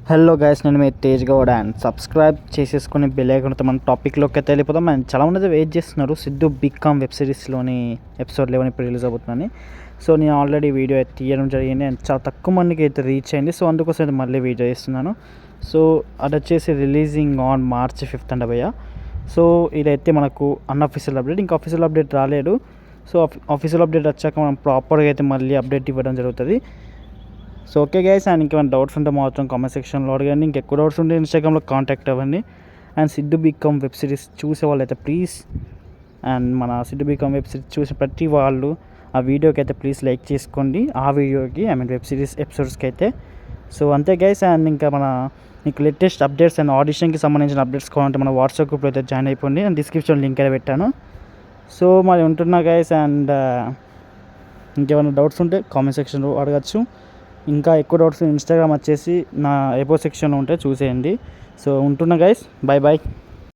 Hello guys, నేను మీ Tej Goud and subscribe చేసేసుకుని bell ఐకాన్తో మన టాపిక్లోకి అయితే వెళ్ళిపోతాం. అండ్ చాలామంది వెయిట్ చేస్తున్నారు సిద్ధు బికామ్ వెబ్ సిరీస్లోని ఎపిసోడ్ 11 ఇప్పుడు రిలీజ్ అవుతుందని. సో నేను ఆల్రెడీ వీడియో అయితే తీయడం జరిగింది అండ్ చాలా తక్కువ మందికి అయితే రీచ్ అయింది. సో అందుకోసం అయితే మళ్ళీ వీడియో చేస్తున్నాను. సో అది వచ్చేసి రిలీజింగ్ ఆన్ March 5th అంట భయ్య. సో ఇదైతే మనకు అన్అఫీషియల్ అప్డేట్, ఇంకా అఫీషియల్ అప్డేట్ రాలేదు. సో అఫీషియల్ అప్డేట్ వచ్చాక మనం ప్రాపర్గా అయితే మళ్ళీ అప్డేట్ ఇవ్వడం జరుగుతుంది. సో ఓకే గైస్, అండ్ ఇంకేమైనా డౌట్స్ ఉంటే మాత్రం కామెంట్ సెక్షన్లో అడగండి. ఇంకెక్కువ డౌట్స్ ఉంటే ఇన్స్టాగ్రామ్లో కాంటాక్ట్ అవ్వండి. And Siddhu BCom web series చూసే వాళ్ళు అయితే ప్లీజ్, అండ్ మన సిద్ధు బికామ్ వెబ్ సిరీస్ చూసే ప్రతి వాళ్ళు ఆ వీడియోకి అయితే ప్లీజ్ లైక్ చేసుకోండి. ఆ వీడియోకి వెబ్ సిరీస్ ఎపిసోడ్స్కి అయితే. సో అంతే గైస్, అండ్ ఇంకా మీకు లేటెస్ట్ అప్డేట్స్ అండ్ ఆడిషన్కి సంబంధించిన అప్డేట్స్ కావాలంటే మన వాట్సాప్ గ్రూప్లో అయితే జాయిన్ అయిపోండి. అండ్ డిస్క్రిప్షన్ లింక్ అయితే పెట్టాను. సో మరి ఉంటున్నా గైస్, అండ్ ఇంకేమైనా డౌట్స్ ఉంటే కామెంట్ సెక్షన్లో అడగచ్చు. ఇంకా ఎక్కువ డౌట్స్ ఇన్స్టాగ్రామ్ వచ్చేసి నా ఎబో సెక్షన్లో ఉంటే చూసేయండి. సో ఉంటున్నా గైస్, బాయ్ బాయ్.